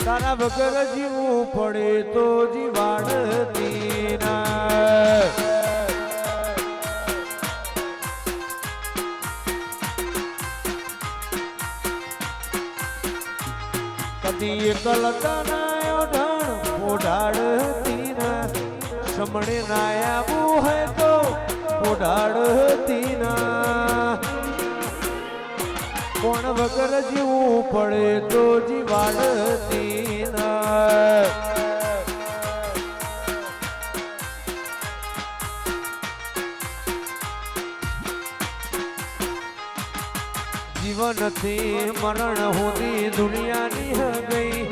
તારા વગર જીવવું પડે તો જીવાડતી ના કદી એકલતા ના ઓઢણ ઓઢાડતી ના સમણે ના આવું હે તો ઓઢાડતી ના કોણ વગર જીવવું પડે તો જીવાડતી ના જીવનથી મરણ હોતી દુનિયાની ગઈ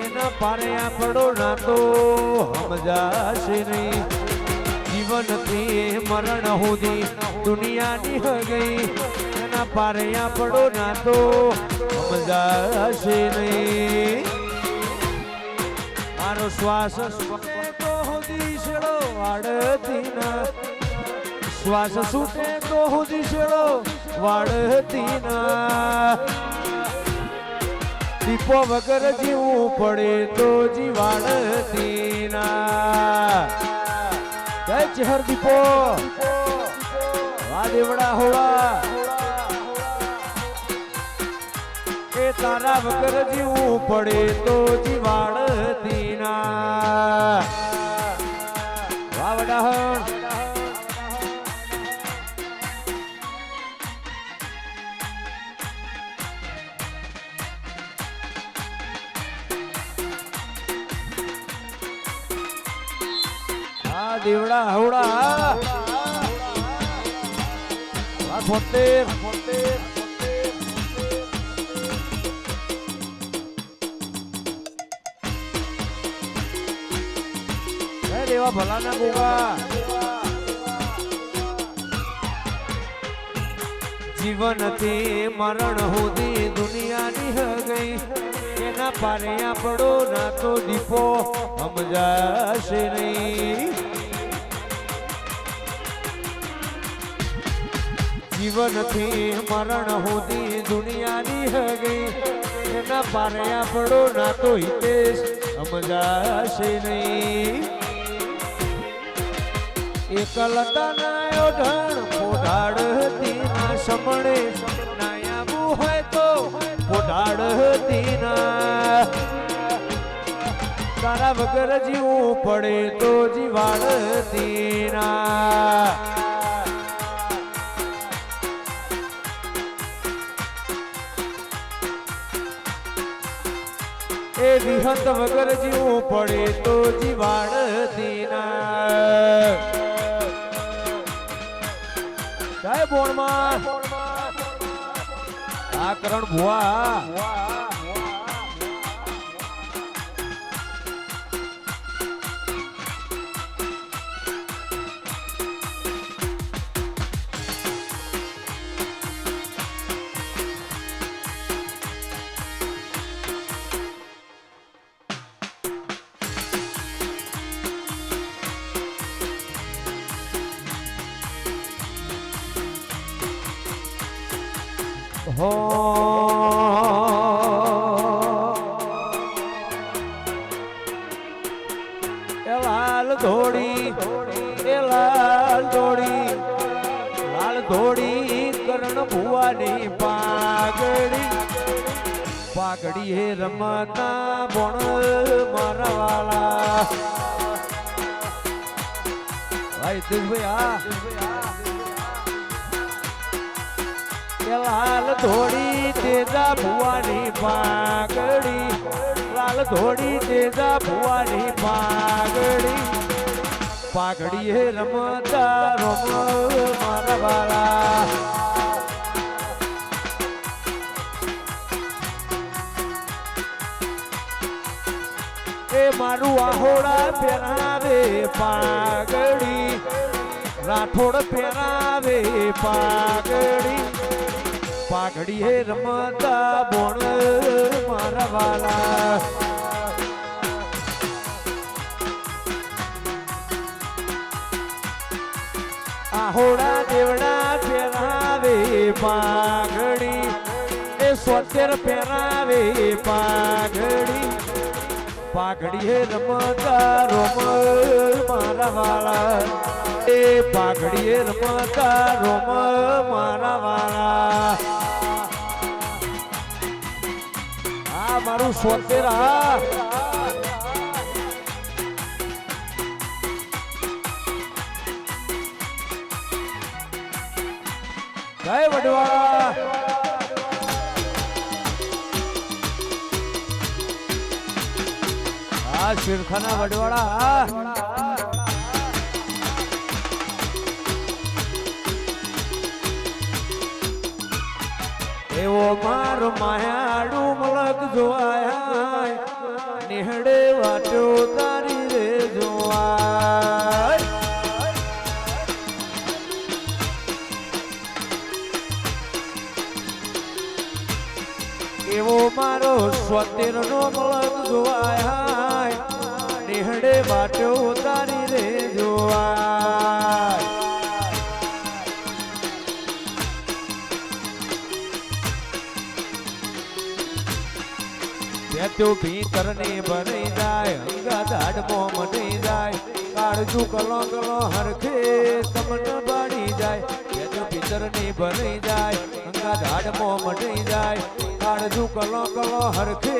એના પારે આપણો નાતો સમજાશે નહીં જીવનથી મરણ હોતી દુનિયાની ગઈ એના પારે આપણો નાતો સમજાશે નહીં મારો શ્વાસ તો હોતી છેડો વાડતી ના શ્વાસ છૂટે તો હોતી છેડો વાડતી ના દીપો વગર જીવવું પડે તો જીવાડતી ના જય ચહર દીપો વા દેવડા હોળા એ તારા વગર જીવવું પડે તો જીવાડતી ના વા વડાહણ દેવડા હવડા 73 દેવા ભલાના ગોગા જીવનથી મરણ હોતી દુનિયાની ગઈ એના પારે આપણો નાતો દીપો સમજાશે નહીં જીવનથી મરણ હોતી દુનિયાની ગઈ એના પારે આપણો નાતો હિતેશ સમજાશે નહીં એકલતા ના ઓઢણ પોઢાડતી ના સમણે નાયાબું હોય તો પોઢાડતી ના તારા વગર જીવવું પડે તો જીવાડતી ના એ વિહત વગર જીવવું પડે તો જીવાડતી ના જય બોણમાં આ કરણ ભુવા હો એ લાલ ધોડી લાલ ધોડી કરણ ભુવાની પાઘડી હે રમતા બોણ મારા વાલા ભાઈ દેશભાઈ લાલ ધોડી તેજા ભુવાની પાઘડી લાલ ધોડી તેજા ભુવાની પાઘડી હે રમતા રોમ મારા વાલા એ મારું આહોડા પહેરાવે પાઘડી રાઠોડ પહેરાવે પાઘડી હે રમતા બોણ મારા વાલા આહોડા દેવડા પહેરાવે પાઘડી એ સોતેર પહેરાવે પાઘડી પાઘડી હે રમતા રોમ મારા વાળા એ પાઘડી હે રમતા રોમ મારા વાળા આ મારું સોતેર જય વડવાળા આ શિરખાના વડવાળા એવો મારો માયાડું મલક જોવાય નિહડે વાટો તારી રે જોવાય એવો મારો સ્વતેર નો મલક જોવાય નિહડે વાટો તારી રે જોવાય તો ભીતર ને ભરાઈ જાય અંગા દાડમો મટી જાય કાળજુ કલો કલો હરખે તમને બાળી જાય તો ભીતર ને ભરાઈ જાય અંગા દાડમો મટી જાય કાળજુ કલો કલો હરખે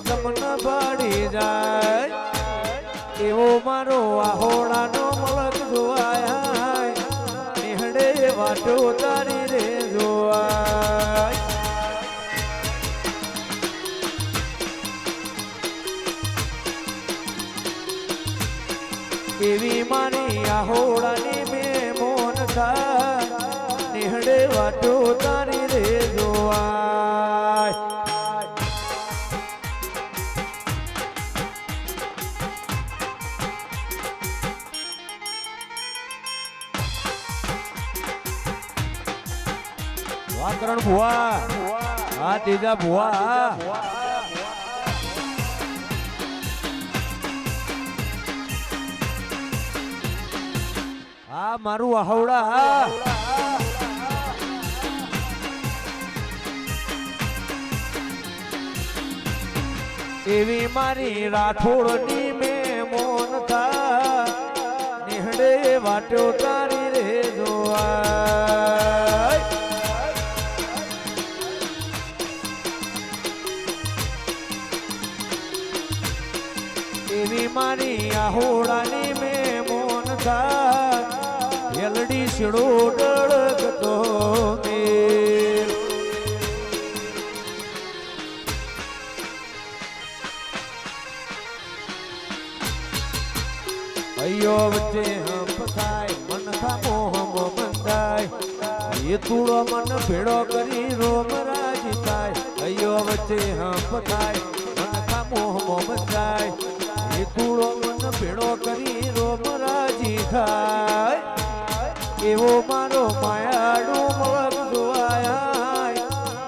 તમને બાળી જાય એવો મારો આહોડાનો મલક જોવાય નિહડે વાટો તારી રે જોવાય એવી મારી આહોડાની મેં મોન થાય નિહડે વાટો તારી રે જોવાય વાકરણ ભુવા આ તેજા ભુવા આ મારું આહવડા એવી મારી રાઠોડની મેં મોન થા નિહડે વાટો તારી રે જોવાય એવી મારી આહોડાની મેં મોન થા હેલડી શીડો ડળકતો મેલ અયો વચ્ચે હંપ થાય મન થા મોહ બંધાય એ તુળો મન ભેડો કરી રોમ રાજી થાય અયો વચ્ચે હંપ થાય મન થા મોહ બંધાય એ તુળો મન ભેડો કરી રોમ રાજી થાય એવો મારો માયાડો મલક જોવાય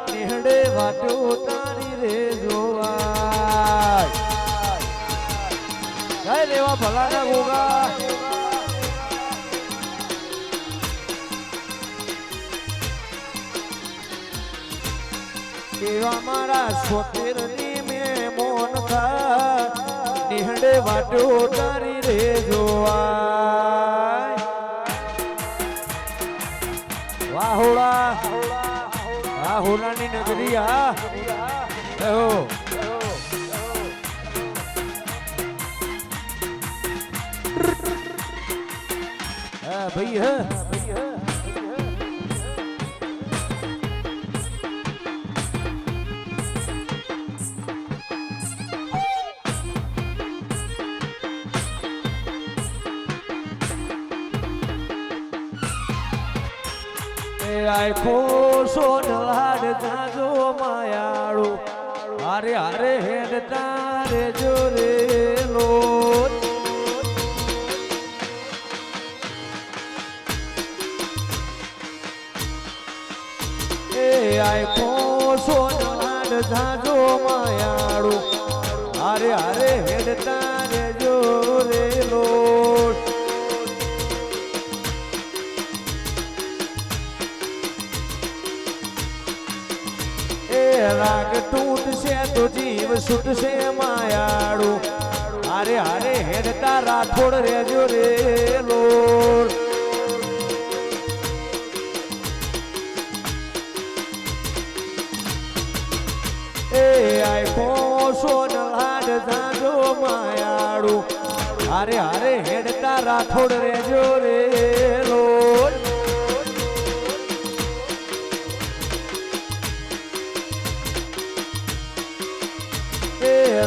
નિહડે વાટો તારી રે જોવાય જય લેવા ભલાના ગોગા એવા મારા સોતેર ની મેં મોન થા નિહડે વાટો તારી રે જોવાય વાહોડા આહોડાની નગરી હા ભાઈ હે આખો સોન લાડ જાજો માયાળો હારે હારે હેડ તારે જોરે લોટ એ આખો સોન લાડ જાજો માયાળો હારે હારે હેડ તારે જોરે લોટ જીવ છૂટશે માયાળું હારે હારે હેડતા રાઠોડ રેજો રે લોર એ આખો સોન લાડ જાજો માયાળું હારે હારે હેડતા રાઠોડ રેજો રે લોર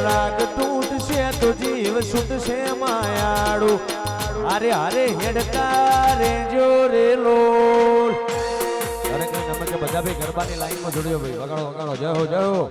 રાગ તૂટશે તો જીવ છૂટશે માયાળું હારે હારે હેડતા રેજો રે લોલ અરે કઈ નમકે બધા ભાઈ ગરબાની લાઈનમાં જોડ્યો ભાઈ વગાડો વગાડો જય હો જય હો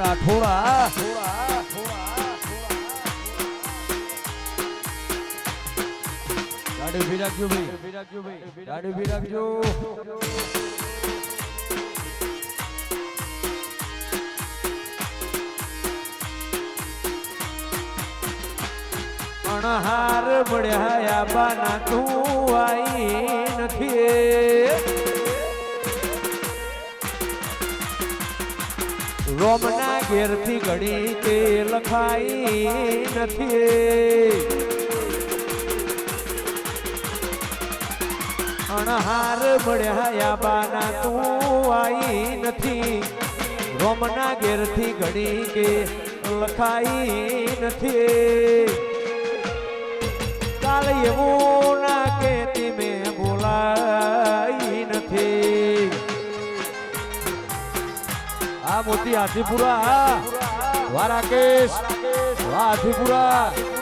રાઠોડા ગાડી ઉભી રાખજો ભાઈ ગાડી ઉભી રાખજો અણહાર મળ્યા બાના તું આઈ નથી રોમના ઘેરથી ઘડી કે લખાઈ નથી અણહાર મળ્યા બાના તું આઈ નથી રોમના ઘેરથી ઘડી કે લખાઈ નથી કાલ એવું ના કેતી મેં બોલાઈ નથી આ મોતી હાથીપુરા વા રાકેશ વા હાથીપુરા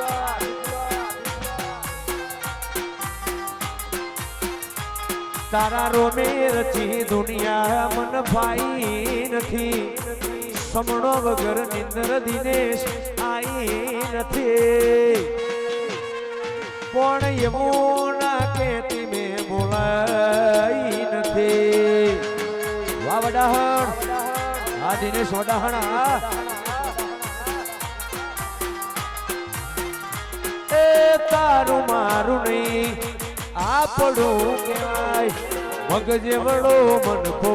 તારા રોમે રચી દુનિયા મન ભાઈ નથી સમણો વગર નિંદર દિનેશ આઈ નથી પણ યમુના કેતી મેં બોલાઈ નથી વા વડાહણ આ દિનેશ વડાહણા એ તારું મારું નહીં આપણું કહેવાય મગજે વડો મનખો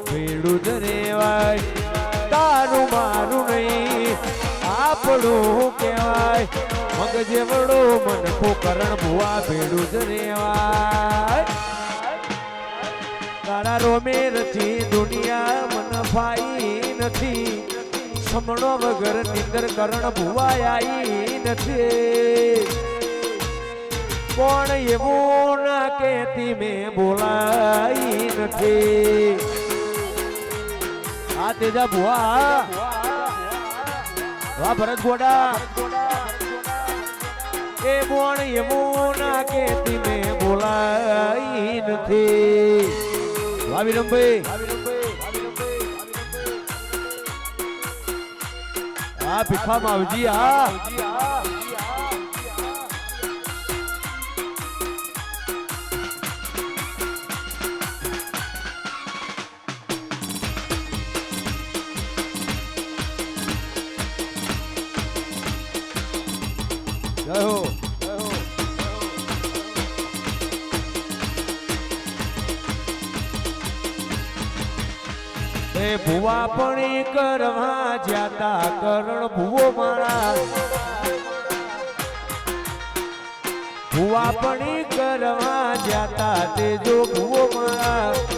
ભેડું જ રેવાય તારું મારું નહીં આપણું કહેવાય મગજે વડો મનખો કરણ ભુવા ભેડું જ રેવાય તારા રોમે રચી દુનિયા મન ફાઈ નથી સમણો વગર નિંદર કરણ ભુવાઈ નથી પણ એવું ના કેતી મેં બોલાઈ નથી આ તેજા ભુવા વાહ ભરત ગોડા એ બોણ એવું ના કેતી મેં બોલાઈ નથી વાહ વિરમભાઈ આ ભીખા માવજી આ જય હો એ ભુવા પણ કરવા જ્યાતા કરણ ભુવો મારા ભુવા પણ કરવા જ્યાતા તેજો ભુવો મારા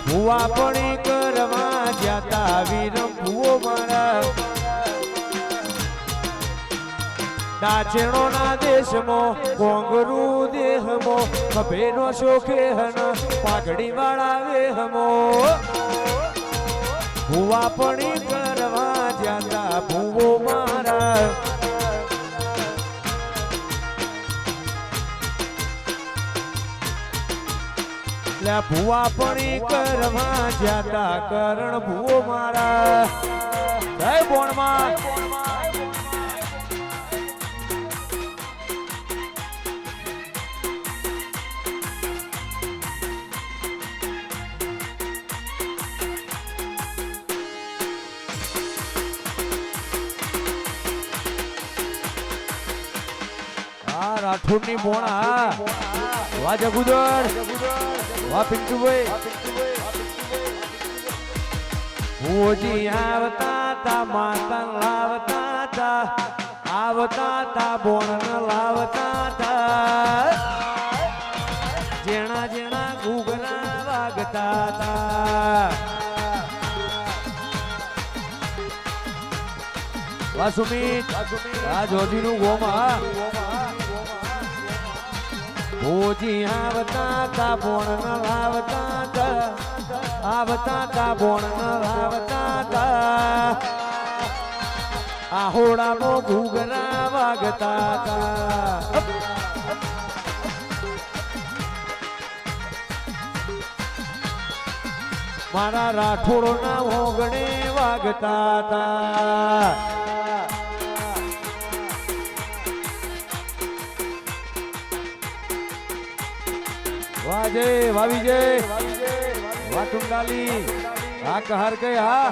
ભુવા પણ કરવા જ્યાતા વિરમ ભુવો મારા નાચેણો ના દેશમાં કોંગરું દેહમો ખભેનો શોખે હન પાઘડી વાળા વેહમો ભુવા પણ કરવા જ્યાતા ભુવો મારા ભુવા પણ કરવા જ્યાતા કરણ ભુવો મારા જય બોણમાં રાઠોડની મોણા વાહ જગુદર વાહ પિંટુભાઈ ભુવજી આવતા તા માતા લાવતા તા આવતા તા બોણ લાવતા તા જેણા જેણા ઘૂઘરા વાગતા તા વાહ સુમિત આ જોજીનું ગોમાં ભુવજી આવતા તા બોણ લાવતા તા આવતા તા બોણ લાવતા તા આહોડામાં ઘૂઘરા વાગતા તા મારા રાઠોડના ઓગણે વાગતા તા વાજે વાવીજે વાટુંડાલી આ કહર કે હા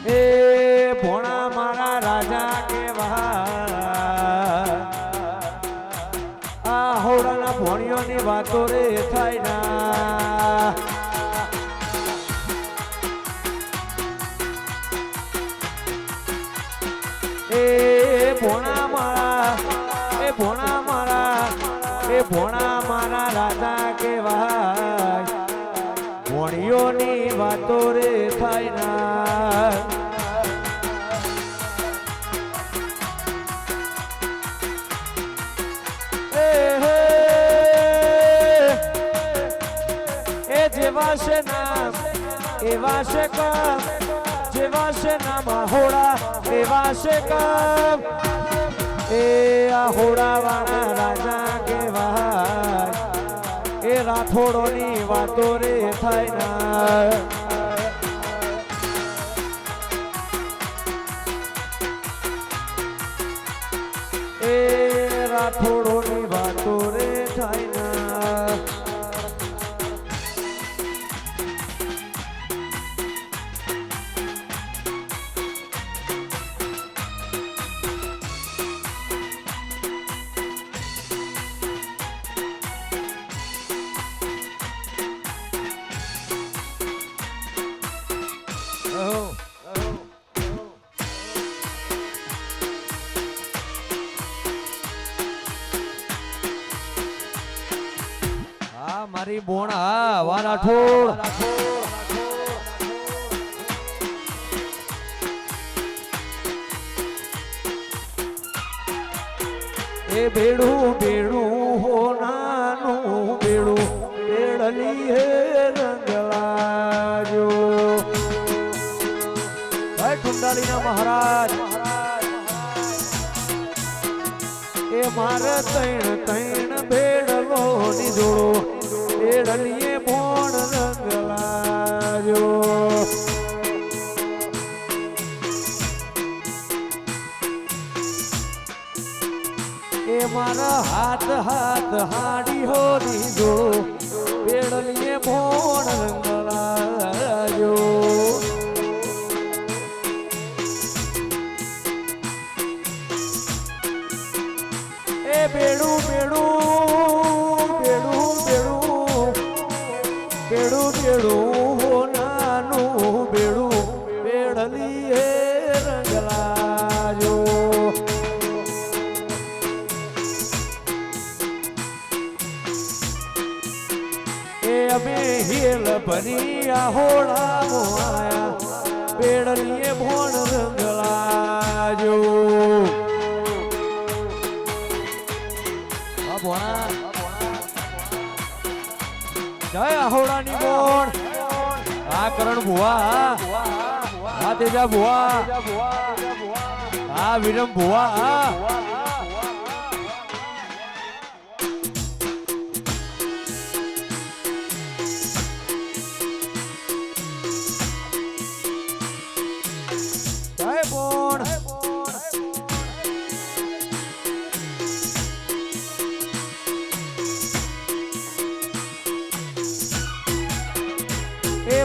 એ ભોણા મારા રાજા કેવા આ હોડાના ભોણિયોની વાતો રે થાય ના એ ભોણા મારા એ ભોણા મારા એ ભોણા મારા રાજા કેવાય ભોણિયોની વાતો રે થાય ના જેવા છે નામ એવા છે કામ જેવા છે નામ હોડા એવા છે કામ એ આ હોડા વાળા રાજા કેવાય એ રાઠોડોની વાતો રે થાય ના એ રાઠોડોની વાતો રે થાય ના મારી બોણા વા રાઠોડ એ બેડું બેડું હો નાનું બેડું બેડલી હે રંગલાજો ભાઈ ટુંડાલીના મહારાજ એ મારે તૈણ તૈણ બેડલો ની જોડો બેડલીએ ભોણ રંગલાજો એ મારા હાથ હાથ હાડી હો દીધો બેડલીએ ભોણ રંગલાજો એ બેડું બેડું બેડું બેડું બેડું બેડું હો નાનું બેડું બેડલીએ રંગલાજો અમે હિલ ભરી હોળામાં આયા બેડલીએ ભોણ રંગલાજો જય હોળાની બોણ આ કરણ ભુવા આ તેજા ભુવા આ વિરમ ભુવા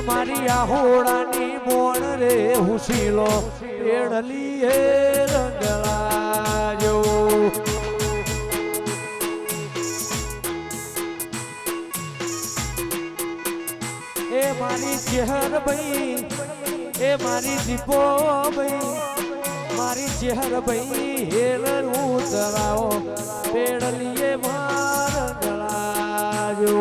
મારી આહોડાની બોણ રે હુશીલો પેડલી હે રંગલાજો એ મારી ચહેર ભાઈ એ મારી દીપો ભાઈ મારી ચહેર ભાઈ હેલ ઉતરાવો પેડલીએ માર રંગલાજો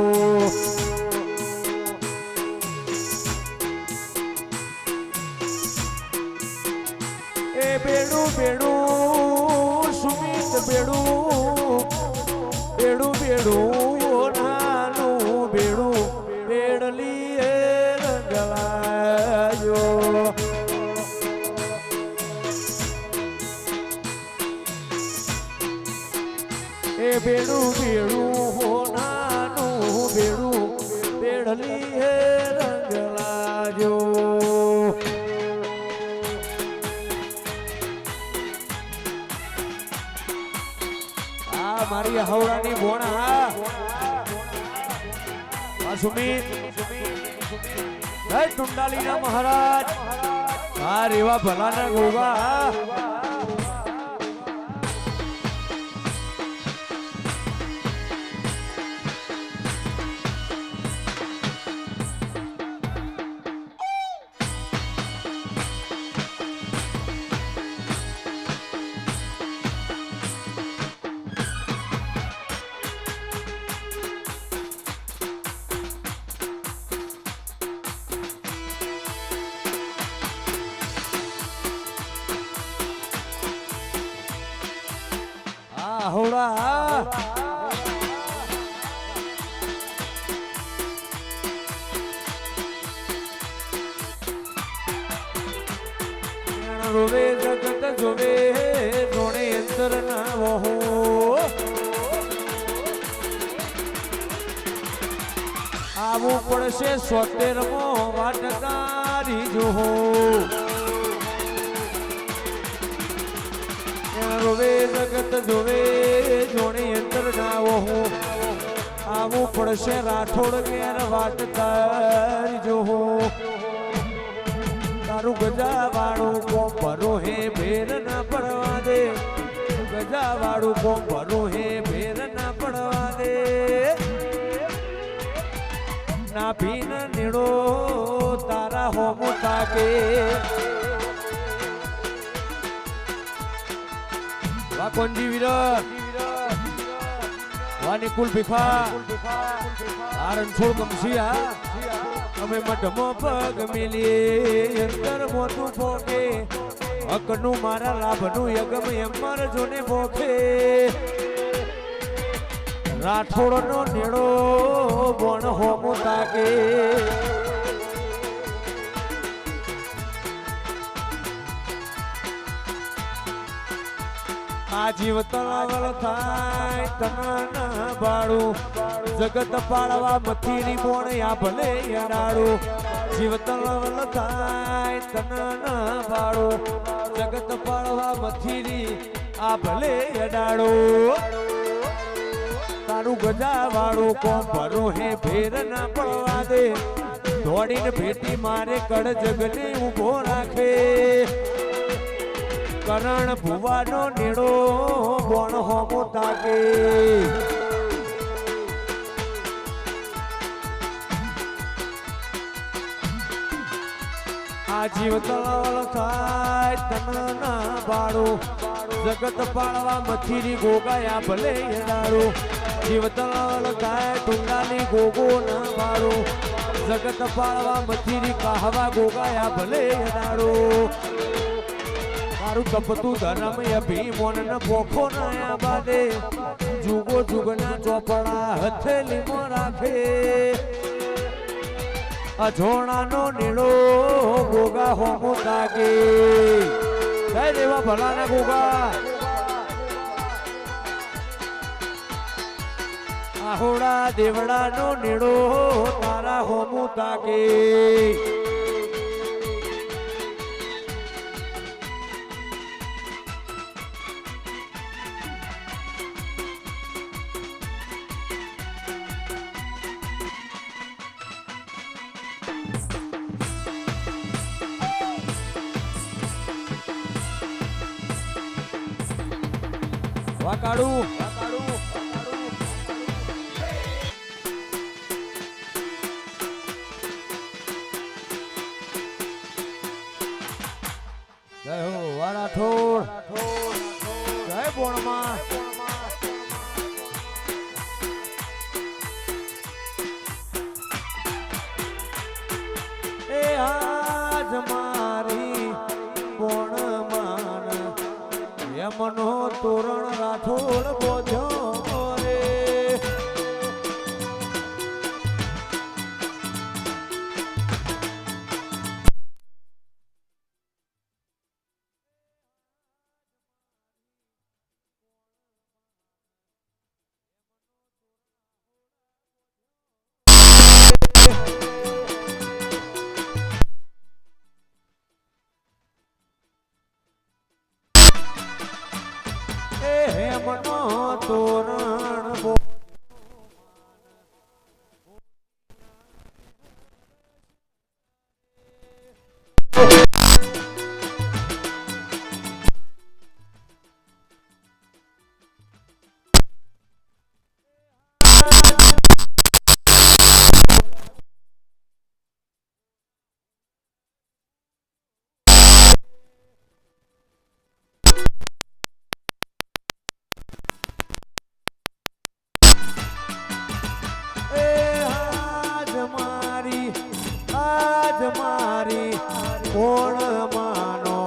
એ બેડું બેડું સુમિત બેડું બેડું બેડું નાનું બેડું બેડલી એ રંગલાજો એ બેડું બેડું નાનું બેડું બેડલી એ રંગલાજો મારી હવડાની બોણા સુમિત જય ટુંડાલીના મહારાજ આ રેવા ભલાના ગોગા હોડા રોવે જગત જોવે જોણે અંતર ના વહો આવું પડશે 70મો વાટકારી જોહો રોવે જગત જોવે જોણી અંતર ના વહો આવું પડશે રાઠોડ ઘેર વાત તારી જોહો તારું ગજા વાળું કોમ ભરું હે ભેર ના પડવા દે ગજા વાળું કોમ ભરું હે ભેર ના પડવા દે ના ભીન નીડો તારા હોમો તાકે વા કોંજી વીર વા નિકુલ ભીખા આ રણછોડ કમસિયા અમે મઢમો પગ મેલીએ અંતર મોતું ફોકે હકનું મારા લાભનું યગમ એમર જોને ભોખે રાઠોડનો નેડો બોણ હોમો તાકે આ જીવ તળાવળ થાય તના બાળું જગત પાળવા મથીની બોણ આ ભલે યડાડું જીવ તળાવળ થાય તના બાળું જગત પાળવા મથીની આ ભલે યડાડું તારું ગજા વાળું કોમ ભરું હે ભેર ના પડવા દે દોડીને ભેટી મારે કડ જગને ઉભો રાખે કરણ ભુવાનો નીડો બોણ હોમો તાકે આ જીવ તળાવળ થાય તના બાળું જગત પાળવા મથીની ગોગાયા ભલે યડાડું જીવ તળાવળ થાય ટુંડાની ગોગો ના બાળું જગત પાળવા મથીની કાહવા ગોગાયા ભલે યડાડું મારું તપતું ધર્મ અભિમોન ન ભોખો ના બાદે જુગો જુગના ચોપડા હથેલીમાં રાખે અજોણાનો નીળો ગોગા હોમો તાકે જય દેવા ભલાના ગોગા આહોડા દેવડાનો નીળો તારા હોમો તાકે વાકાડું જય હો વારાઠોડ જય બોણમાં એ આજ મારી બોણમાં યમનો તોરણ રાઠોડ બોધ્યો રે હેમનો તોરણ કોણ માનો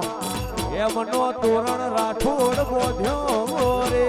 એમનો તોરણ રાઠોડ બોધ્યો રે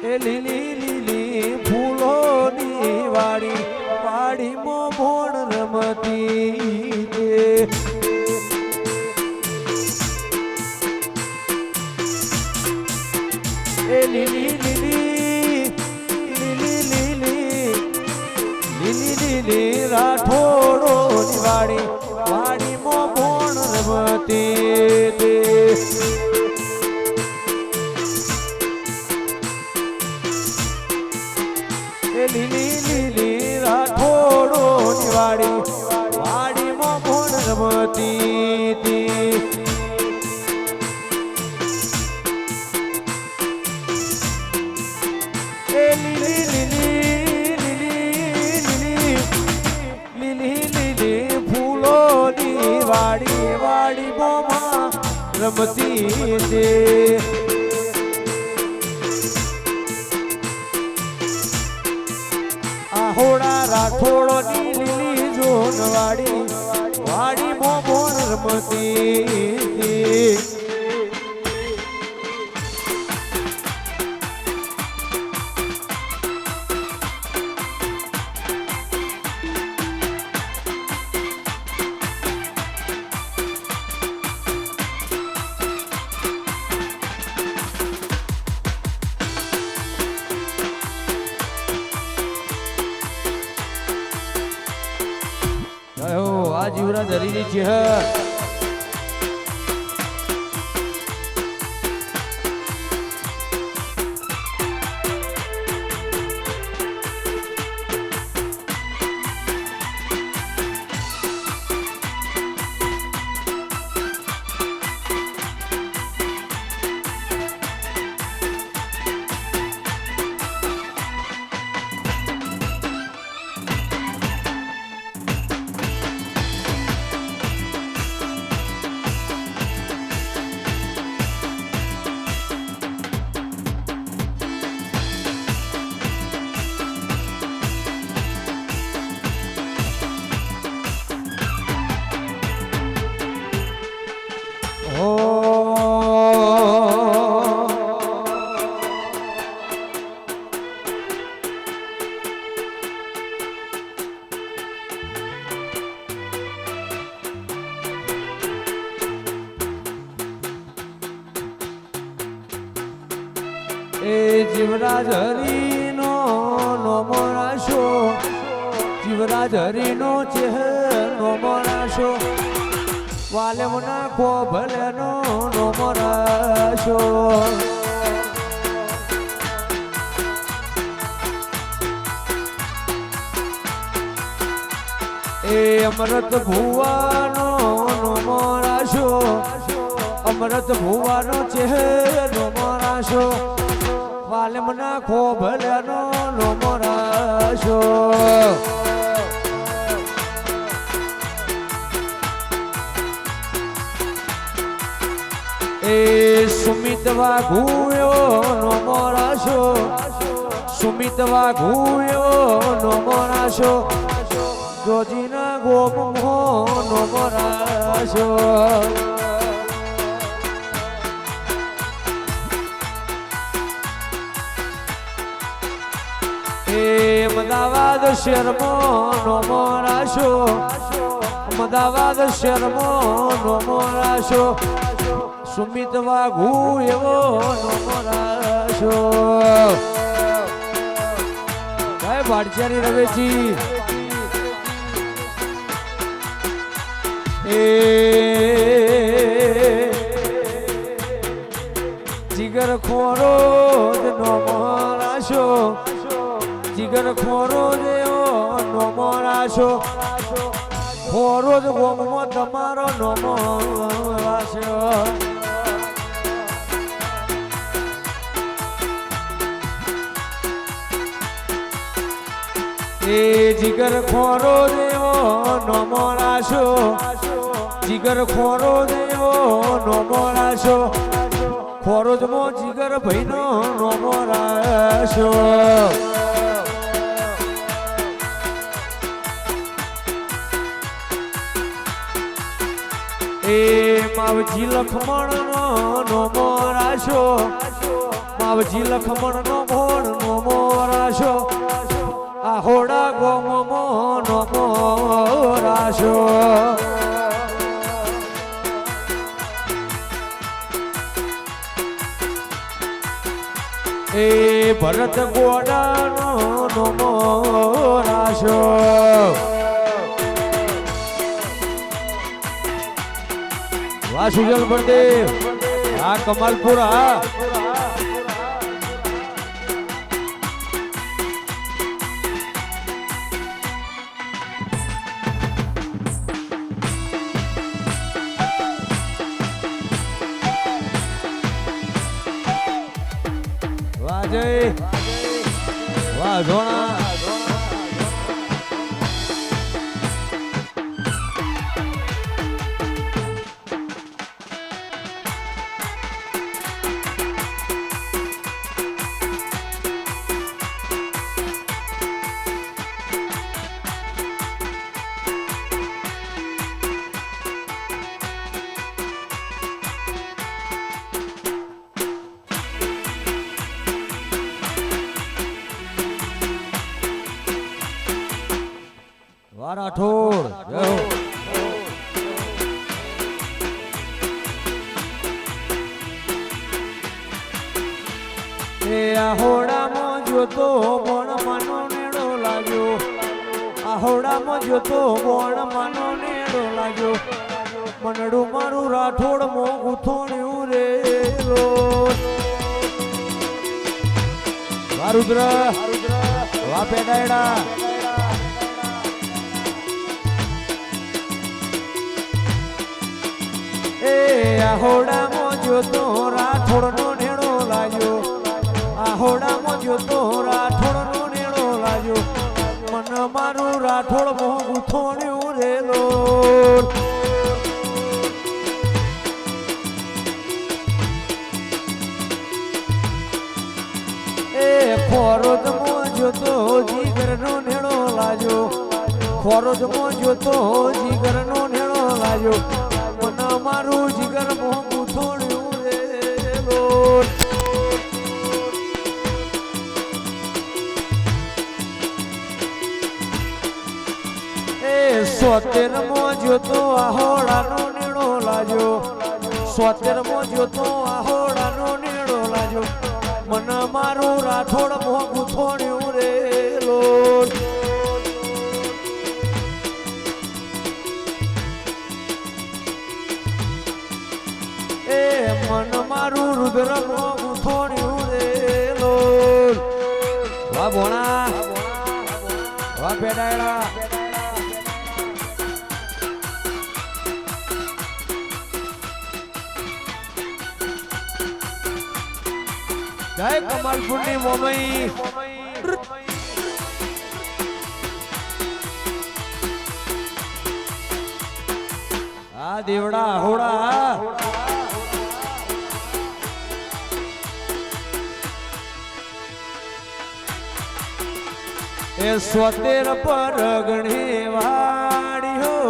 એ લીલી લીલી ફૂલોની વાડી વાડીમાં ભોણ રમતી દે એ લીલી લીલી લીલી લીલી લીલી લીલી રાઠોડોની વાડી વાડીમાં ભોણ રમતી દે લીલી લીલી રાઠોડોની વાડી વાડીમાં ભોણ રમતી હતી એ લીલી લીલી લીલી લીલી લીલી લીલી ફૂલોની વાડી વાડીમાં રમતી હતી હોડા રાઠોડોની લીલી જોનવાડી વાડી મોભોર રમતી આ જીવરા ધરીની છે એ જીવરાજ હરીનો નોમો રાશો જીવરાજ હરીનો નોમો રાશો વાલે નાખો ભલેનો નોમો રાશો એ અમૃત ભુવાનો નોમો રાશો અમૃત ભુવાનો નોમો રાશો વાલમ નાખો ભલેનો નોમો રાશો એ સુમિત વાઘુયો નોમો રાશો સુમિત વાઘુયો નોમો રાશો જોજીના ગોમો નોમો રાશો એ અમદાવાદ શેરમો નોમો રાશો અમદાવાદ શેરમો નોમો રાશો સુમિત વાઘુ એવો નોમો રાશો ભાઈ ભાડચારી રવેજી એ જીગર ખોરો નોમો રાશો જીગર ખોરો જેવો નોમો રાશો ખોરો જ ગોમો તમારો નોમો રાશો એ જીગર ખોરો જેવો નોમો રાશો જીગર ખોરો જેવો નોમો રાશો ખોરોજમો જીગર ભાઈનો નોમો રાશો એ માવજી લખમણનો નોમો રાશો માવજી લખમણનો ભોણ નોમો રાશો આહોડા ગોમો નોમો રાશો એ ભરત ગોડાનો નોમો રાશો વાહ સુજલ બળદેવ આ કમાલપુર હા વાહ જય વાહ જોણા રાઠોડ એ આહોડામાં જોતો બોણ માનો નેડો લાગ્યો આહોડામાં જોતો બોણ માનો નેડો લાગ્યો મનડું મારું રાઠોડ મોગું થોડ્યું રે લો વારુદ્ર વા પેડાયડા આહોડામાં જોતો રાઠોડનો નેડો લાગ્યો આહોડામાં જોતો રાઠોડનો નેડો લાગ્યો મન મારું રાઠોડ મોગું થોડ્યું રેલો એ ખોરોદમાં જોતો જીગરનો નેડો લાગ્યો ખોરોદમાં જોતો જીગરનો નેડો લાગ્યો મારું જીગર મોંઘું થોડ્યું રે લોટ એ 70 મો જોતો આહોડાનો નેડો લાગ્યો 70 મો જોતો આહોડાનો નેડો લાગ્યો મન મારું રાઠોડ મોગું થોડ્યું રે લોટ એ મન મારું રુદ્ર મોગું થોડ્યું રે લોટ વાહ ભોણા વાહ પેડાયડા જય કમાલપુરની મોમઈ આ દેવડા હોડા એ સ્વતેર પર ગણી વાળ્યો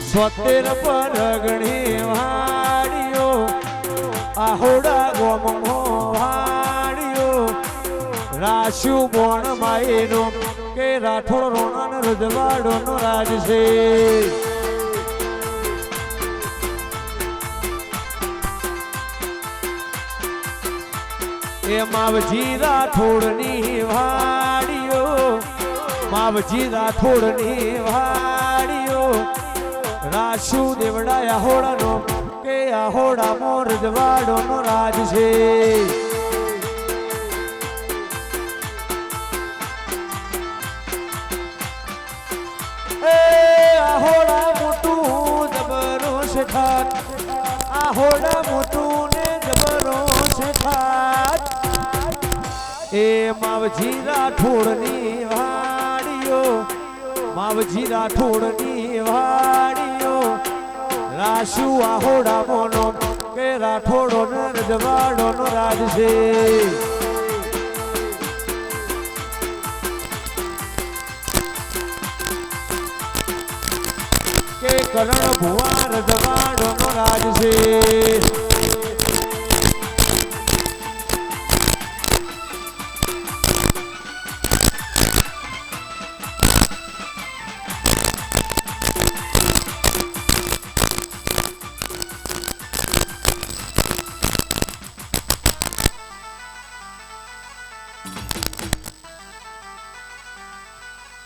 સ્વતેર પર ગણી વાળ્યો આહોડા ગોમો વાળ્યો રાશુ બોણ માયનો કે રાઠોડ રોણા રજવાડો નો રાજ છે એ માવજી રાઠોડની વાડીઓ માવજી રાઠોડની વાડીઓ રાશુ દેવડાયા હોડાનો કે આ હોડા મોર રજવાડો નો રાજ છે એ આ હોડા મોટું જબરો છે ઠાટ આ હોડા મોટું ને જબરો છે ઠાટ એ માવજી રાઠોડની વાડીઓ માવજી રાઠોડની વાડીઓ રાશુ આહોડા મોનો કે રાઠોડો ને રજવાડો નો રાજ છે કે કરણ ભુવા રજવાડો નો રાજ છે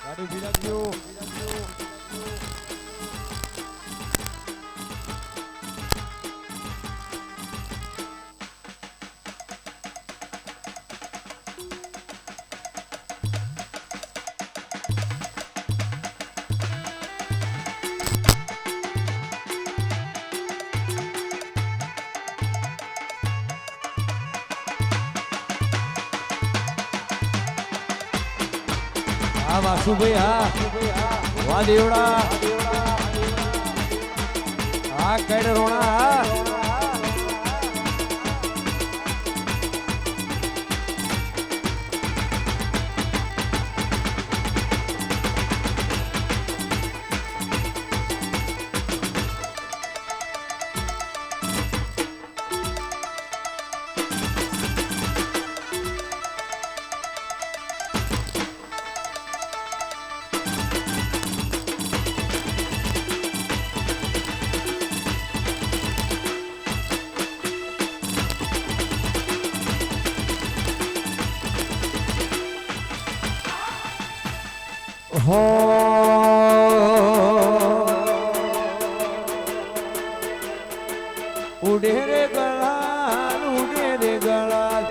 ગાડી ભીલાજો હા વાસુભાઈ હા વાહ દેવડા હા કઈડ રોણા હા હો ઉડે રે ગળાલ ઉડે રે ગળાલ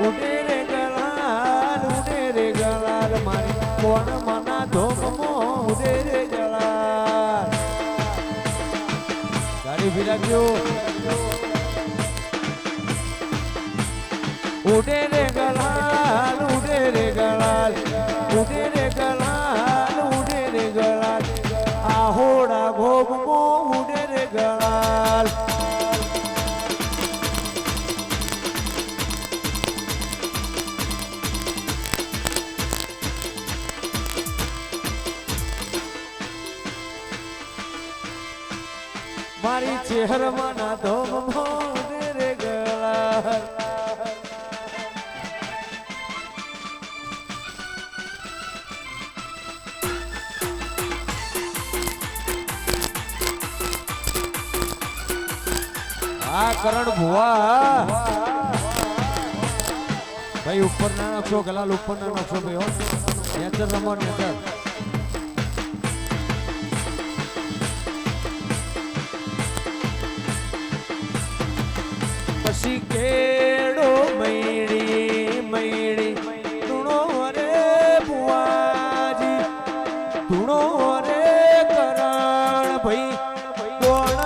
ઉડે રે ગળાલ ઉડે રે ગળાલ મારી કોણ મના ધોમો ઉડે રે ગળાલ ગાડી ભીલાજો ઉડે રે ગળાલ ઉડે રે ગળાલ ઉડે રે ગળાલ ઉડે રે ગળાલ આહોડા ભોગમો ઉડે રે ગળાલ મારી ચહેરમાં ના ધોમો ઉડે રે ગળાલ આ કરણ ભુવા ભાઈ ઉપર ના નકશો ગલાલ ઉપર ના નકશો ભાઈ હો નેચર રમો નેચર પછી કેડો મૈડી મૈડી તુણો રે ભુવાજી તુણો રે કરણ ભાઈ કોણ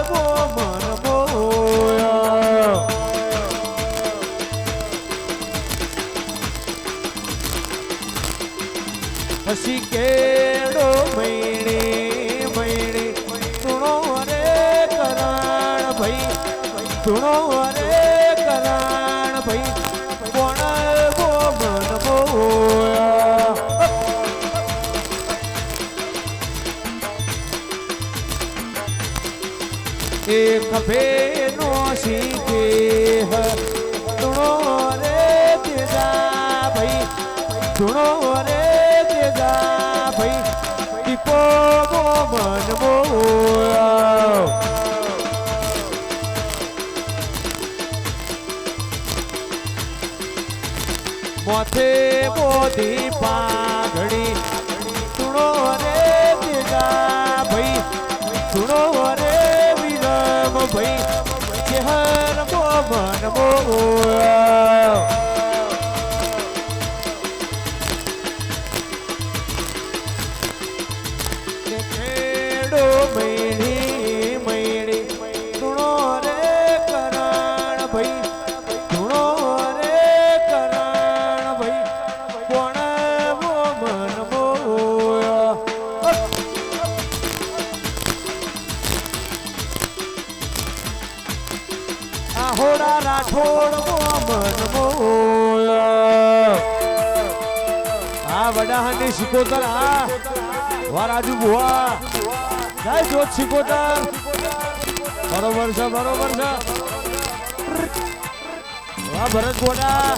બો મન બોયા પછી કેડો મૈડી મૈડી તુણો રે કરણ ભાઈ તુણો રે કરણ ભાઈ કોણ બો મન બોયા એક ભેનો શીખે તુણો રે તેજા ભાઈ તુણો રે તેજા ભાઈ દીપો બો મન બોયા મોથે બોધી પાઘડી તુણો રે તેજા ભાઈ તુણો રે વિરમ ભાઈ ચહેર બો મન બોયા ખેડો મૈડી મૈડી તુણો રે કરણ ભાઈ તુણો રે કરણ ભાઈ કોણ બો મન બોયા આહોડા રાઠોડ બો મન બોયા આ વડાહાની શિકોતર આ વા રાજુ ભુવા જય જોત શિકોતર બરોબર છે વાહ ભરત ગોડા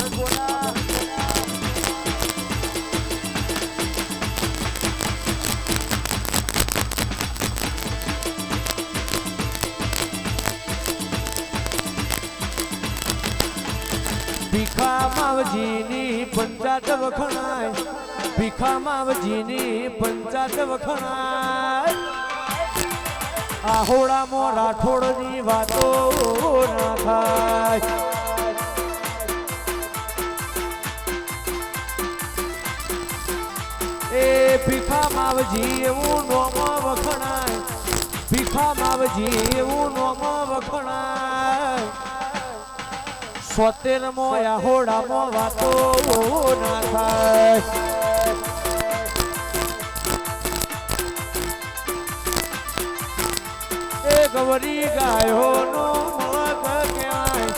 ભીખા માવજીની પંચાયત વખણાય ભીખા માવજીની પંચાયત વખણાય આહોડામાં રાઠોડની વાતો ના થાય એ ભીખા માવજી એવું નોમ વખણાય ભીખા માવજી એવું નોમ વખણાય 76 આહોડામાં વાતો ના થાય ગવરી ગાયો નો મગ ક્યાંય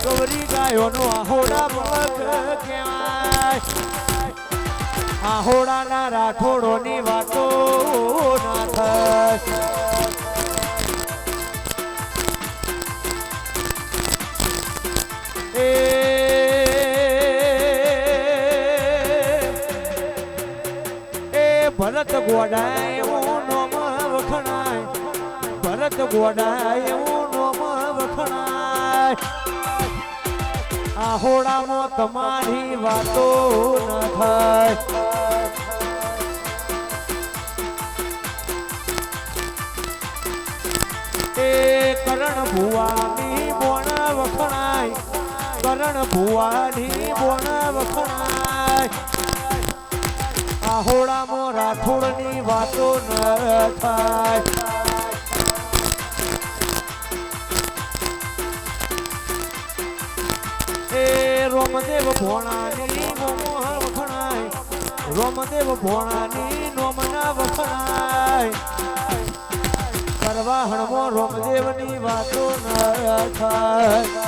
ગવરી ગાયો નો આહોડા મગ ક્યાંય આહોડાના રાઠોડોની વાતો ના થાય એ ભરત ગોડા એવું નોમ વખણાય ભરત ગોડા એવું નોમ વખણાય આહોડામાં તમારી વાતો ન થાય એ કરણ ભુવાની બોણ વખણાય કરણ ભુવાની બોણ વખણાય આહોડામાં રાઠોડની વાતો ન થાય એ રોમદેવ ભોણાની મોહ વખણાય રોમદેવ ભોણાની નોમના વખણાય કરવા હણમો રોમદેવની વાતો ન થાય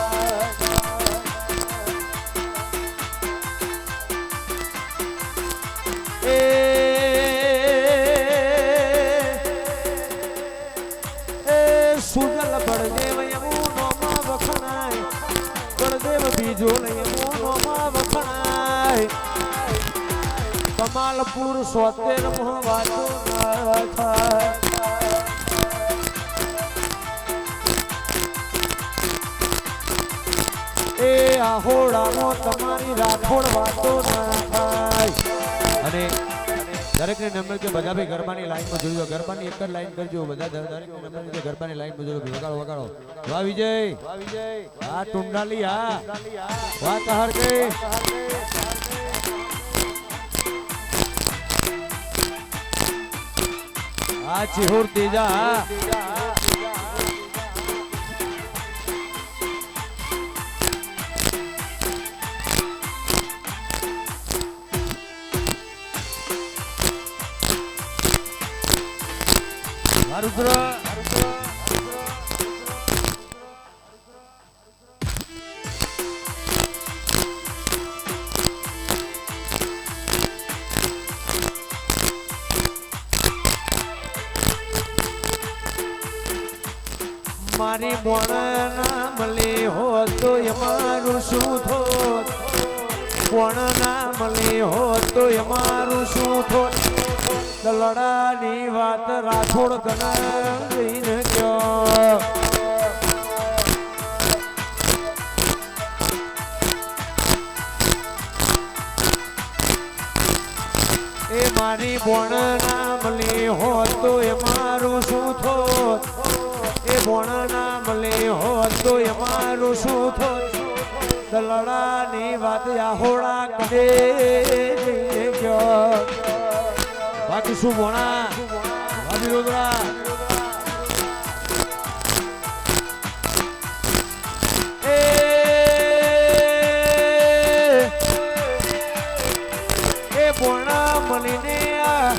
સુજલ બળદેવ એવું નોમાં વખણાય બળદેવ બીજો એવું નોમાં વખણાય કમાલપુર 76 વાતો ન થાય એ આહોડામાં તમારી રાઠોડ વાતો ના થાય. અને દરેકને નમ્ર કે બધા ભાઈ ગરબાની લાઈનમાં જોડજો. ગરબાની એક જ લાઈન કરજો બધા. દરેકને નમ્ર કે ગરબાની લાઈનમાં જોડજો. વગાડો વગાડો. વાહ વિજય, હા ટુંડાલી, હા વાહ તહર કે હા ચિહોર તેજા, હા રુદ્ર મારી બોણ ના મળી હોત તો અમારું શું થોત. બોણ ના મળી હોત તો અમારું શું થોત. દલડાની વાત રાઠોડ ગણાવીને ગયો. એ મારી બોણ નામલી હોત તો એ મારું શું થોત. એ બોણ નામલી હોત તો એ મારું શું થોત. દલડાની વાત આહોડા કરે ગયો. બાકી શું ભોણા ભાભી રોદરા એ ભોણા મળીને આ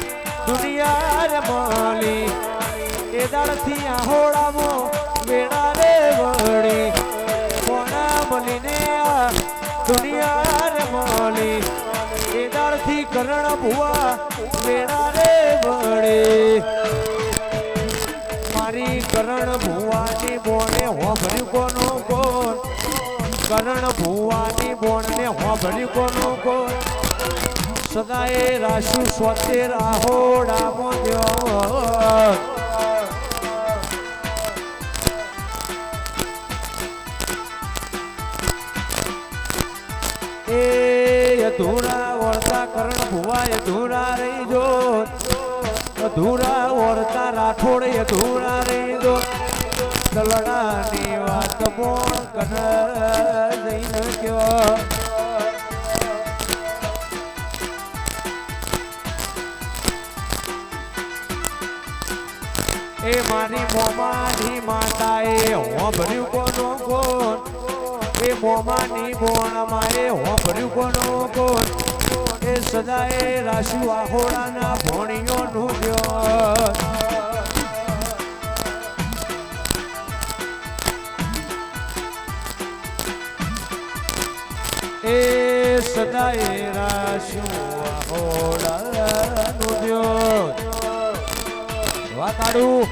દુનિયા રે મળી. એ દાડથી આહોડામાં વેડા રે વળી. ભોણા મળીને આ દુનિયા રે મળી. એ દાડથી કરણ ભુવા વેડા રે વળે. મારી કરણ ભુવાની બોને હોભર્યું કોનો કોણ. કરણ ભુવાની બોનને હોભર્યું કોનો કોણ. સદાએ રાશુ સ્વતેર આહોડામાં દ્યો. એ અધૂરા વળતા કરણ ભુવા અધૂરા રહી જો. અધૂરા વળતા રાઠોડ અધૂરા રહી જો. દલડાની વાત બોણ કન જઈને કયો. એ મારી મોમાની માતાએ હોભર્યું કોનો કોણ. એ મોમાની બોણમાં એ હોભર્યું કોનો કોણ. એ સદાએ રાશુ આહોડાના ભોણીઓનું દ્યો. એ સદાએ રાશુ આહોડાનું દ્યો. વાતાડું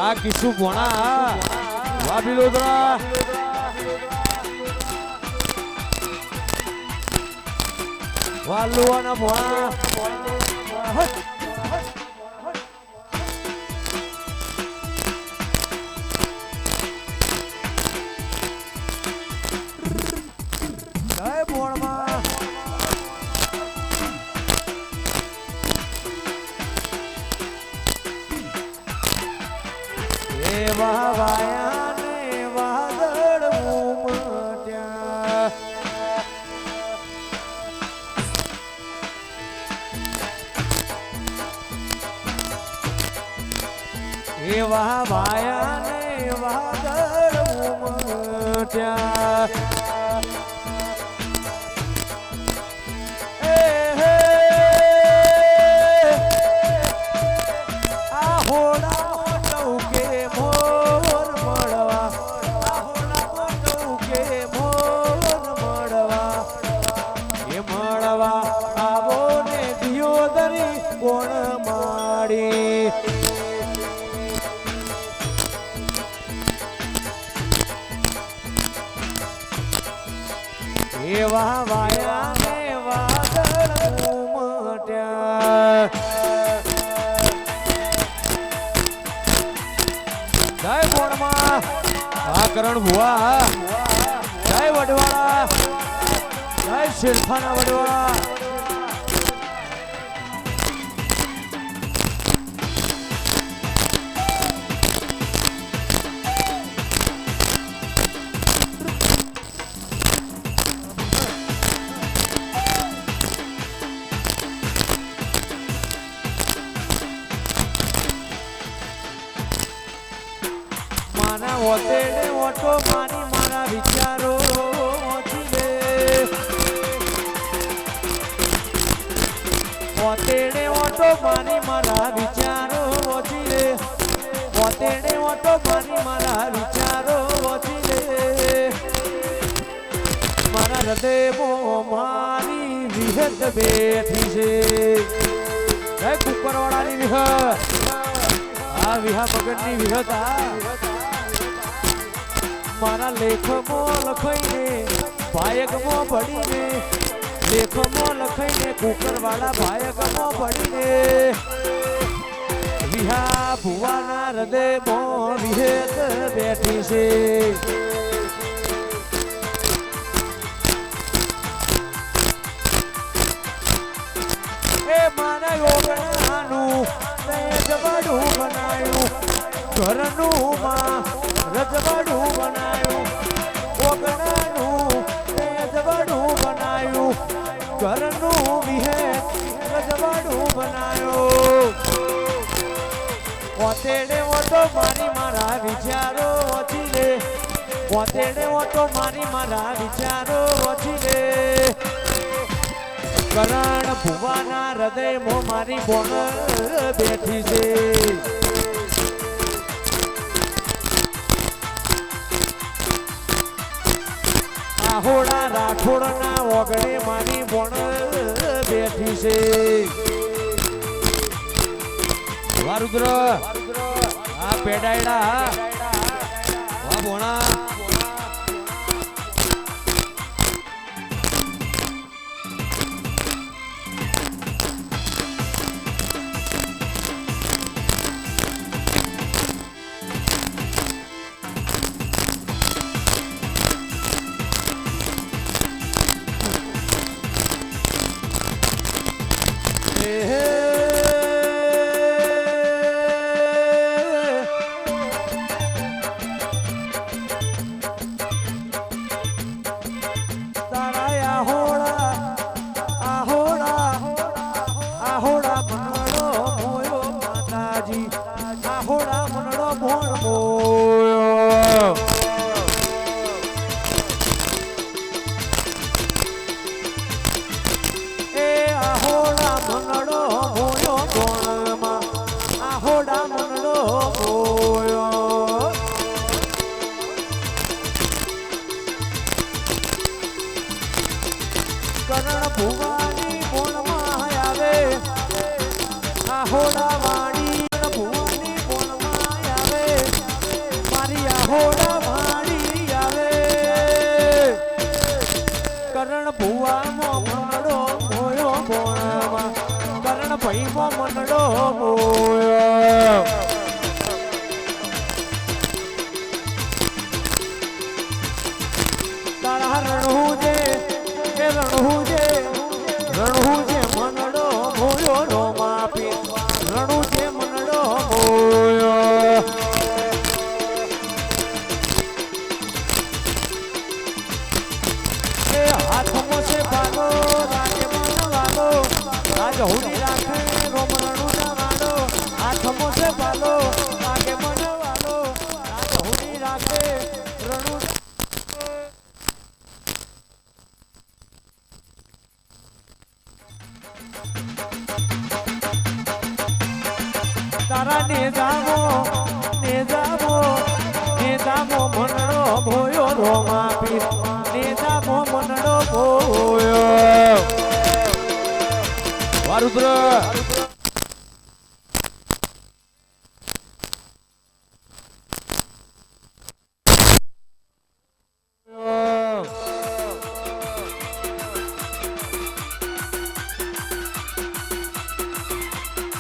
આ કિસ્સુ ભોણા વાહ બિલોદરા વાલુવાના ભોણા. જય ભોણમાં એવા વાયા ને વાદળ ઉમટ્યા. એવા વાયા ને વાદળ ઉમટ્યા. કોણ માડી એવા વાયા ને વાદળ ઉમટ્યા. જય ભોણમાં આ કરણ ભુવા જય વડવાળા જય શેરખાના વડવાળા મારા ઓતેડે ઓટો મારી મારા વિચારો ઓતેડે ઓટો મારી મારા વિચારો ઓછી રે ઓતેડે ઓટો મારી મારા વિચારો ઓછી રે મારા હૃદયમાં મારી વિહત બેઠી છે જય કુકરવાળાની વિહત આ વિહા મગનની વિહત મારા લેખમાં લખાઈને ભાયકમાં ભળીને લેખમાં લખાઈને કુકરવાળા ભાયકમાં ભળીને વિહા ભુવાના હૃદયમાં વિહેત બેઠી છે એ મારા યોગણાનું રજવાડું બનાવ્યું ઘરનું માં રજવાડું બનાવ્યું ઓગણાનું રજવાડું બનાવ્યું ઘરનું વિહેત રજવાડું બનાવ્યું ઓતેડે ઓટો મારી મારા વિચારો ઓછી રે ઓતેડે ઓટો મારી મારા વિચારો ઓછી રે કરણ ભુવાના હૃદયમાં મારી બોન બેઠી છે આહોડા રાઠોડના ઓગણે મારી બોન બેઠી છે વારુદ્ર આ પેડાયડા વાહ ભોણા કરણ ભુવાની બોલમાં આવે આહોડા વાણી ભુવાની બોલમાં આવે મારી આહોડા વાણી આવે કરણ ભુવામાં મનડો મોયો બોણમાં કરણ ભાઈમાં મનડો મોયો તારા રણું જે રણુજે મનડો મોયો નો માપી રણુજે મનડો મોયો એ હાથમાં છે ભાગો રાજે મન વાગો રાજ હોડી રાખે રોમ રણુ ના વાડો હાથમાં છે ભાગો રાજે મન વાગો રાજ હોડી રાખે રણુ તારા નેજામો મનડો ભોયો રોમા પીર નેજામો મનડો ભોયો વારુદ્ર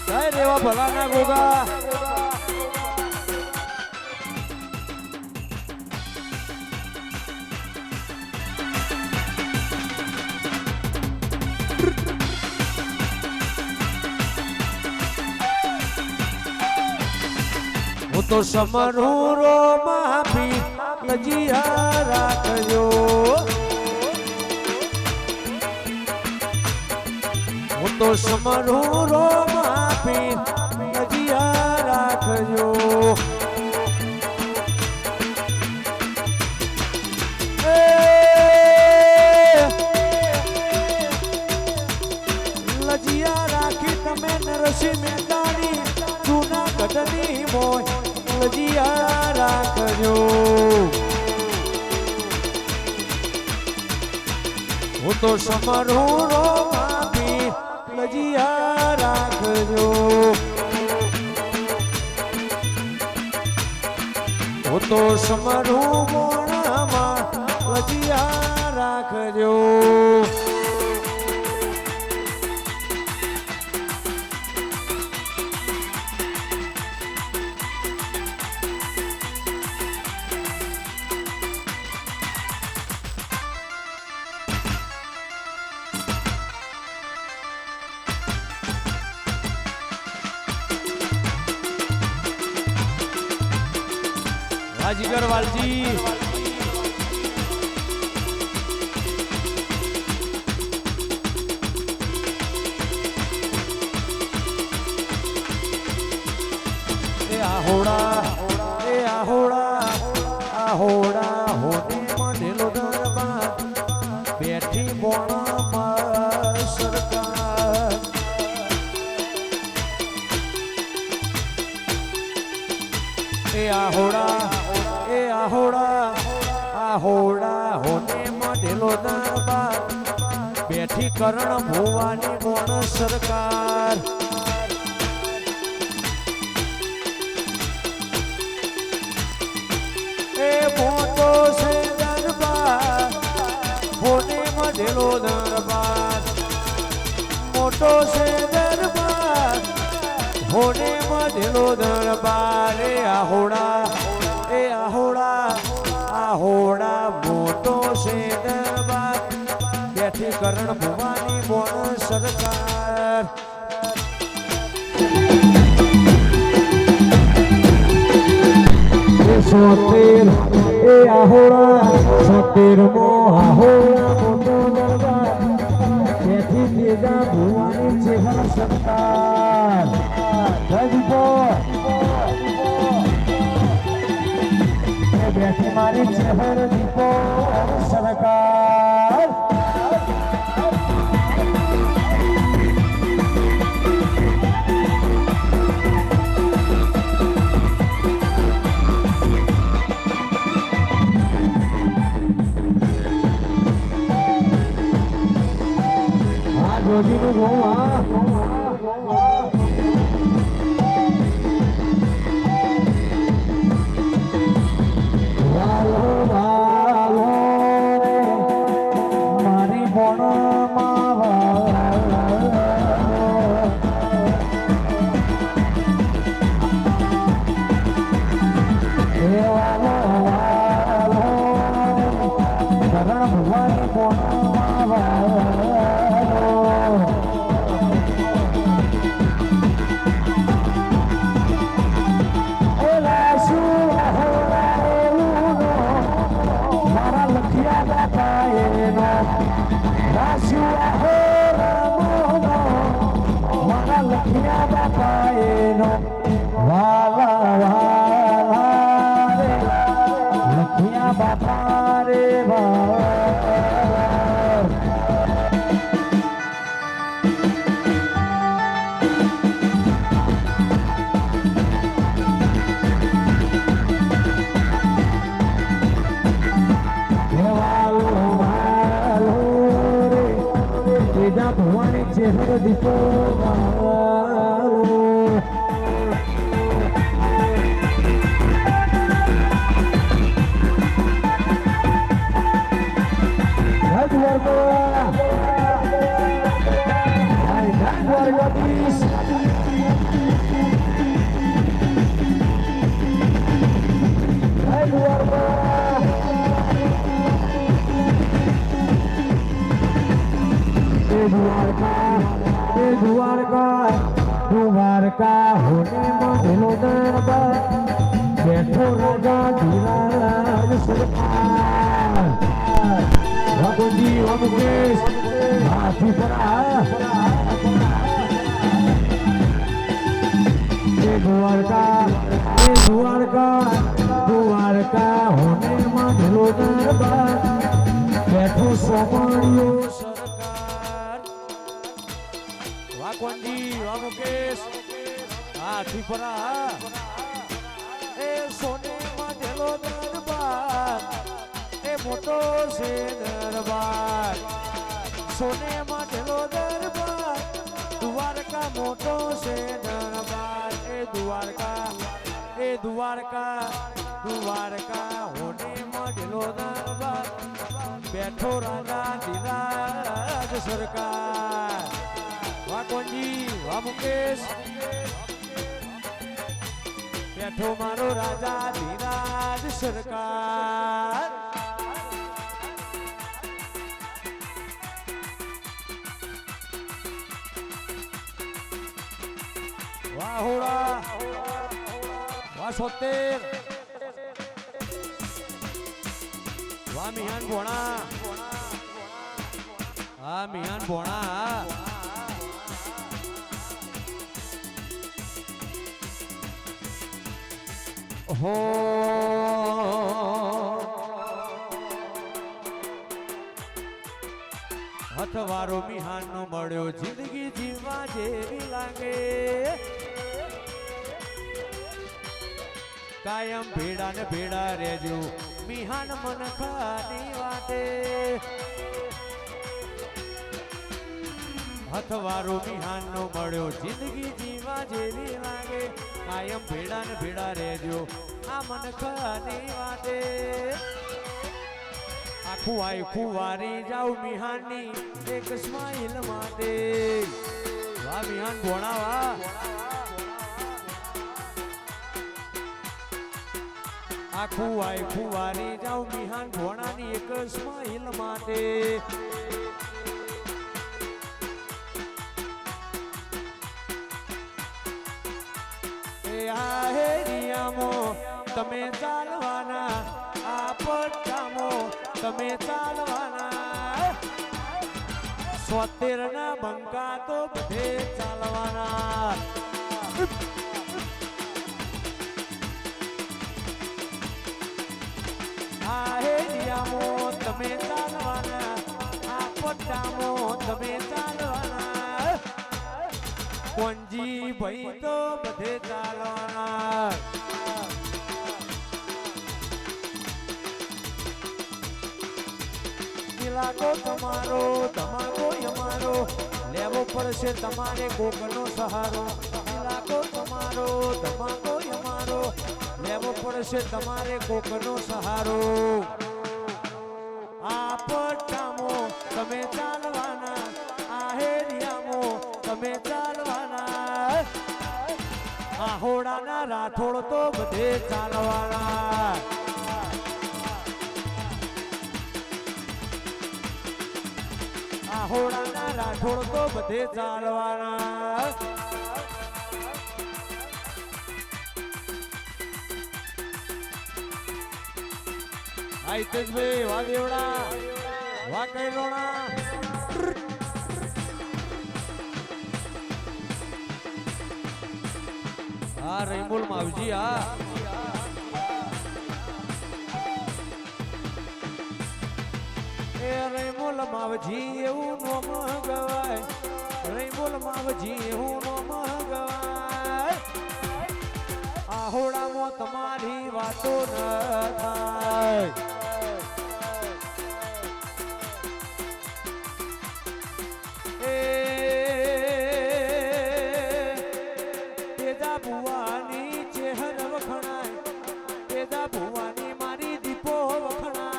જય રેવા ભલાના ગોગા તો સમરું રો માફી લજિયા રાખજો હું તો સમરું રો માફી લજિયા રાખજો લજિયા રાખી તમે નરસિંહ મહેતાની જૂનાગઢની મોય લજિયા રાખજો હું તો સમરું રો માફી લજિયા રાખજો હું તો સમરું મોણામાં લજિયા રાખજો હાજીગર વાલજી એ આહોડા હોને મંડેલો દરબાર બેઠી બોણમાં સરકાર એ આહોડા હોને મંડેલો દરબાર બેઠી કરણ ભુવાની બોણ સરકાર એ મોટો છે દરબાર હોને મંડેલો દરબાર મોટો છે દરબાર હોને મંડેલો દરબાર એ આહોડા મોટો છે દરબાર બેઠી કરણ ભુવાની બોણ સરકાર સોતેર એ આહોડા 70 મો આહોડા મોટો દરબાર બેઠી તેજા ભુવાની ચેહર સરકાર જજપો બેઠી મારી ચહેર દીપો સરકાર આ જોજીનું ગોવા ભવાની ચહેર દીપો દ્વારકા હોને મંડેલો દરબાર બેઠો રાજા ધીરાજ સરકાર ભગવતી અમકેશ હાથી પરા દ્વારકા દ્વારકા હોને માં ઢલો દરબાર બેઠો સોમાણીઓ સરકાર વાકોંજી વામુકેશ હાથી પરા એ સોને માંડેલો દરબાર એ મોટો છે દરબાર સોને માંડેલો દરબાર દ્વારકા મોટો છે દરબાર એ દ્વારકા હોને માંડેલો દરબાર બેઠો રાજા ધીરાજ સરકાર વાકોંજી વામુકેશ બેઠો મારો રાજા ધીરાજ સરકાર વાહોડા વા 70 વા મિહાન ભોણા હા મિહાન ભોણા હો હથવારો મિહાન નો મળ્યો જિંદગી જીવવા જેવી લાગે કાયમ ભેડા ને ભેડા રહેજો મિહાન મન ખાની વાટે હથવારો મિહાન નો મળ્યો જિંદગી જીવા જેવી લાગે કાયમ ભેડા ને ભેડા રહેજો આ મન ખાની વાટે આખું આખું વારી જાઉં મિહાનની એક સ્માઈલ માટે વાહ મિહાન ભોણાવા આખું આખું વારી જાઉં મિહાન ભોણાની એક સ્માઈલ માટે એ આ હેરિયામો તમે ચાલવાના આ પટ્ટામો તમે ચાલવાના 70 ના બંકા તો બધે ચાલવાના આ હેરિયામો તમે ચાલવાના આ પટ્ટામો તમે ચાલવાના કોંજી ભાઈ તો બધે ચાલવાના લાગો તમારો ધમાકો અમારો લેવો પડશે તમારે કોકનો સહારો લાગો તમારો ધમાકો અમારો લેવો પડશે તમારે કોકનો સહારો આ પટ્ટામો તમે ચાલવાના આ હેરિયામો તમે ચાલવાના આ હોડાના રાઠોડ તો બધે ચાલવાના હોડાના રાઠોડ તો બધે ચાલવાના આઈતેજભાઈ વા દેવડા વા કૈલોણા હા રૈમુલ માવજી હા રૈમોલ માવજી એવું નો મગવાય રૈમોલ માવજી એવું નો મગવાય આ હોડામાં તમારી વાતો ન થાય એ તેજા ભુવાની ચેહર વખણાય તેજા ભુવાની મારી દીપો વખણાય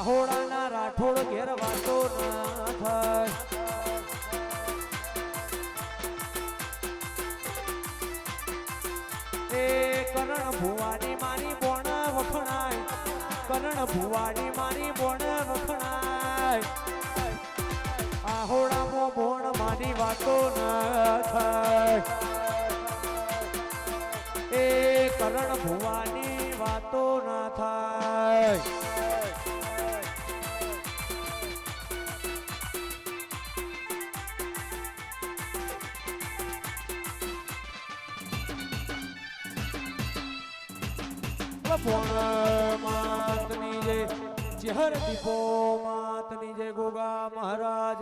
હોડાના રાઠોડ ઘેર વાતો ના થાય એ કરણ ભુવાની મારી બોણ વખણાય કરણ ભુવાની મારી બોણ વખણાય આ હોડામાં બોણ મારી વાતો ના થાય એ થાય. માતની જય ચહેર દીપો માતની જય ગોગા મહારાજ